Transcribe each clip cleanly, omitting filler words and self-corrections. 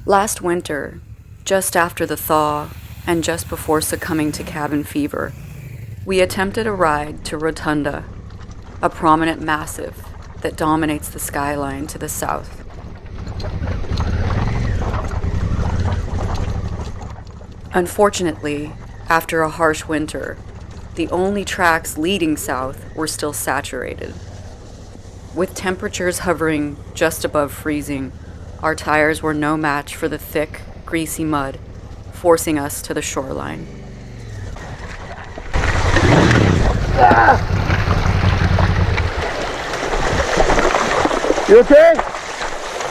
Last winter, just after the thaw and just before succumbing to cabin fever, we attempted a ride to Rotunda, a prominent massif that dominates the skyline to the south. Unfortunately, after a harsh winter, the only tracks leading south were still saturated. With temperatures hovering just above freezing, our tires were no match for the thick, greasy mud, forcing us to the shoreline. You okay?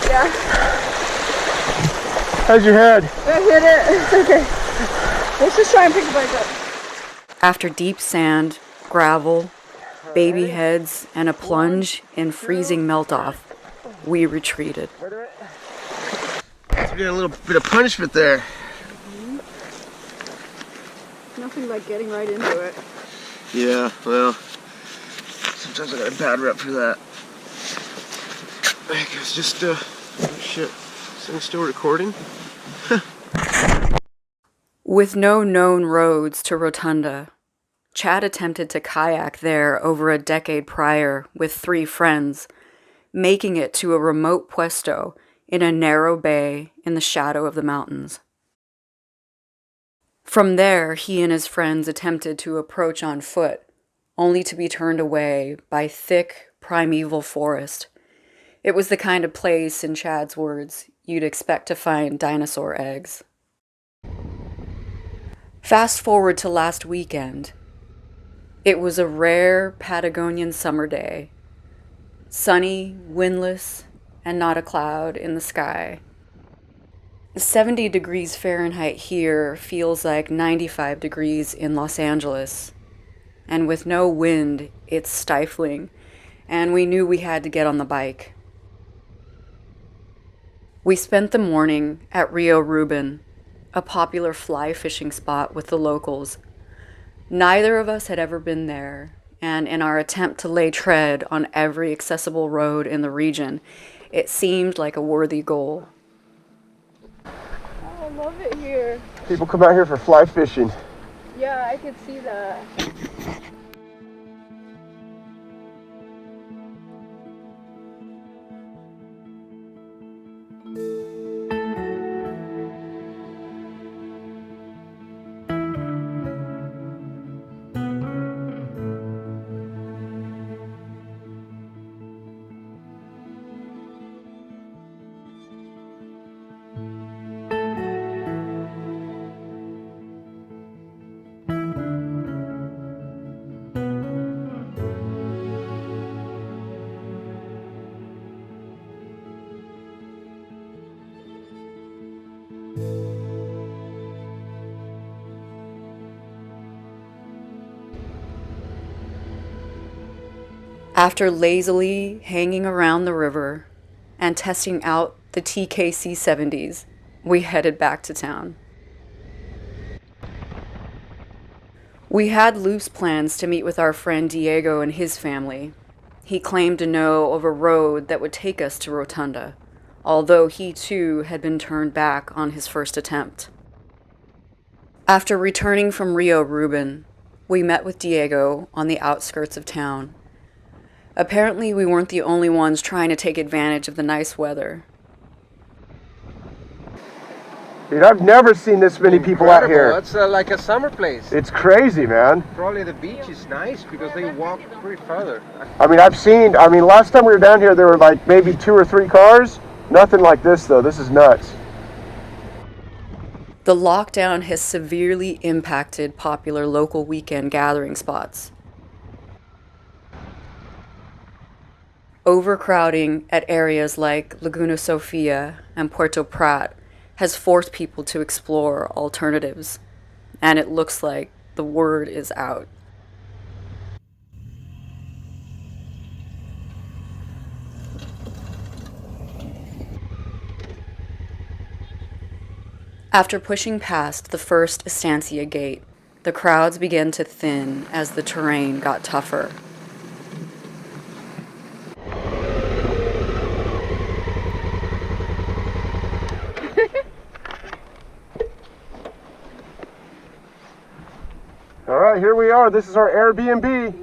Yeah. How's your head? I hit it. It's okay. Let's just try and pick the bike up. After deep sand, gravel, baby heads, and a plunge in freezing melt-off, we retreated. You get a little bit of punishment there. Nothing like getting right into it. Yeah, well, sometimes I got a bad rep for that. I guess just, oh shit, is it still recording? With no known roads to Rotunda, Chad attempted to kayak there over a decade prior with 3 friends, making it to a remote puesto in a narrow bay in the shadow of the mountains. From there, he and his friends attempted to approach on foot, only to be turned away by thick, primeval forest. It was the kind of place, in Chad's words, you'd expect to find dinosaur eggs. Fast forward to last weekend. It was a rare Patagonian summer day. Sunny, windless, and not a cloud in the sky. 70 degrees Fahrenheit here feels like 95 degrees in Los Angeles. And with no wind, it's stifling, and we knew we had to get on the bike. We spent the morning at Rio Rubens, a popular fly fishing spot with the locals. Neither of us had ever been there, and in our attempt to lay tread on every accessible road in the region, it seemed like a worthy goal. Oh, I love it here. People come out here for fly fishing. Yeah, I could see that. After lazily hanging around the river and testing out the TKC 70s, we headed back to town. We had loose plans to meet with our friend Diego and his family. He claimed to know of a road that would take us to Rotunda, although he too had been turned back on his first attempt. After returning from Rio Rubens, we met with Diego on the outskirts of town. Apparently, we weren't the only ones trying to take advantage of the nice weather. Dude, I've never seen this many people out here. It's like a summer place. It's crazy, man. Probably the beach is nice because they walk pretty further. I mean, last time we were down here, there were like maybe 2 or 3 cars. Nothing like this, though. This is nuts. The lockdown has severely impacted popular local weekend gathering spots. Overcrowding at areas like Laguna Sofia and Puerto Prat has forced people to explore alternatives, and it looks like the word is out. After pushing past the first estancia gate, the crowds began to thin as the terrain got tougher. here we are. This is our Airbnb.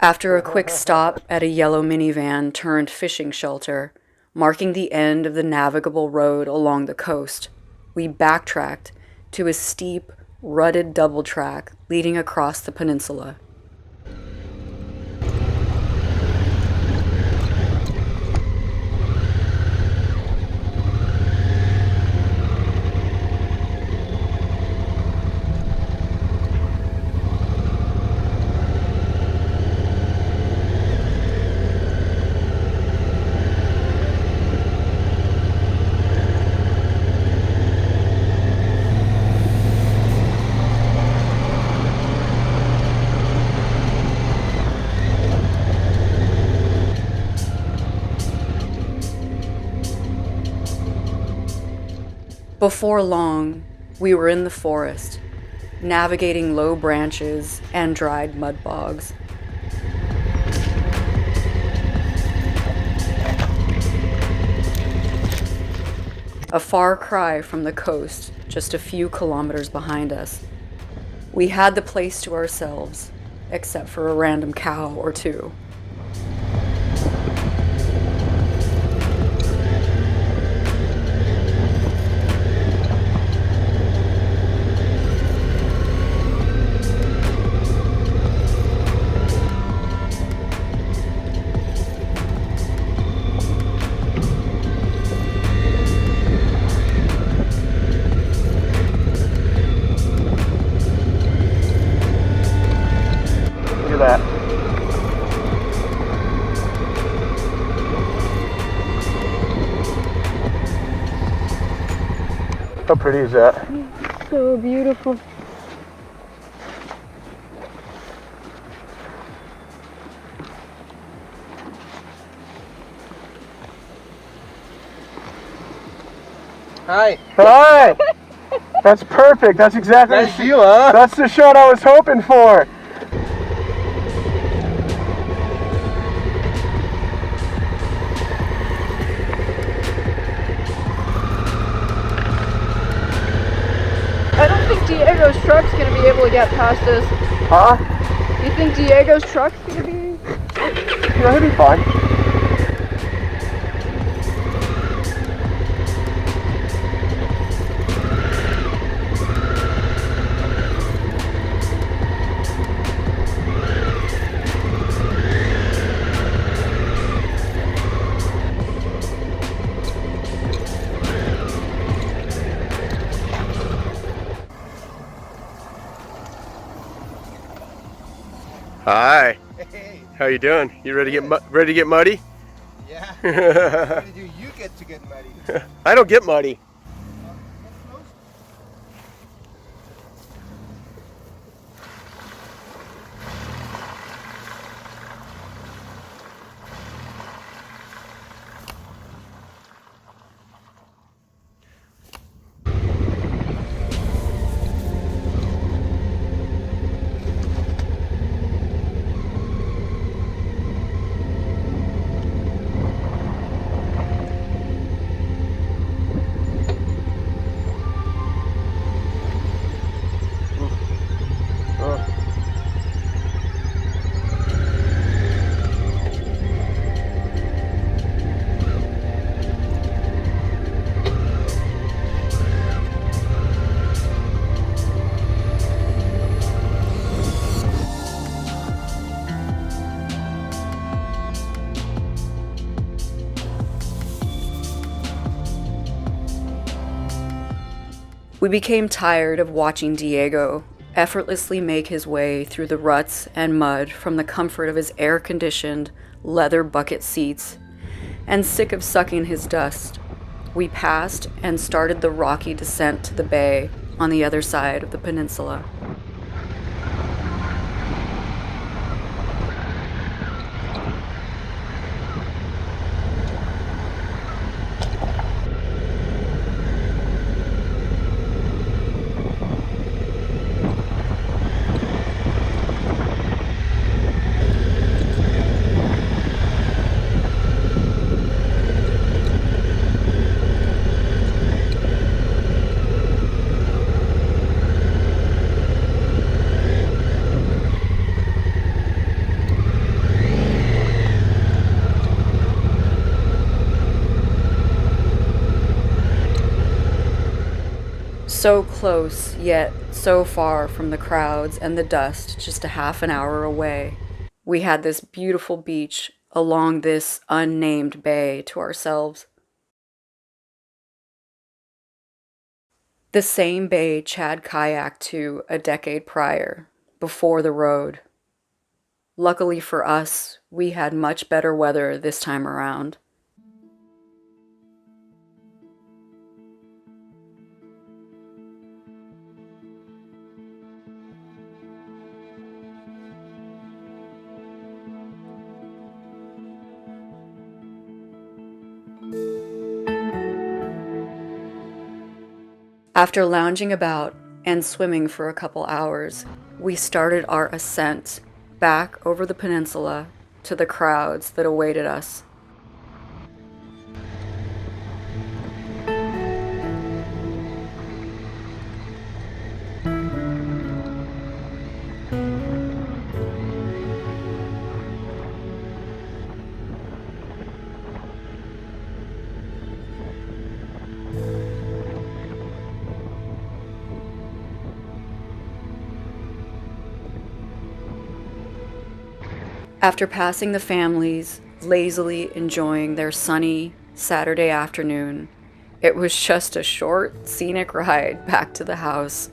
After a quick stop at a yellow minivan turned fishing shelter, marking the end of the navigable road along the coast, we backtracked to a steep, rutted double track leading across the peninsula. Before long, we were in the forest, navigating low branches and dried mud bogs. A far cry from the coast, just a few kilometers behind us. We had the place to ourselves, except for a random cow or two. That. How pretty is that? So beautiful. Hi. Hi! That's perfect. That's exactly Nice view, huh? That's the shot I was hoping for. I don't think Diego's truck's gonna be able to get past this. Huh? You think Diego's truck's gonna be? Yeah, he'll be fine. Hi. Hey. How you doing? You ready to get muddy? Yeah. Where did you get to get muddy? I don't get muddy. We became tired of watching Diego effortlessly make his way through the ruts and mud from the comfort of his air-conditioned leather bucket seats, and sick of sucking his dust, we passed and started the rocky descent to the bay on the other side of the peninsula. So close, yet so far from the crowds and the dust, just a half an hour away. We had this beautiful beach along this unnamed bay to ourselves. The same bay Chad kayaked to a decade prior, before the road. Luckily for us, we had much better weather this time around. After lounging about and swimming for a couple hours, we started our ascent back over the peninsula to the crowds that awaited us. After passing the families, lazily enjoying their sunny Saturday afternoon, it was just a short, scenic ride back to the house.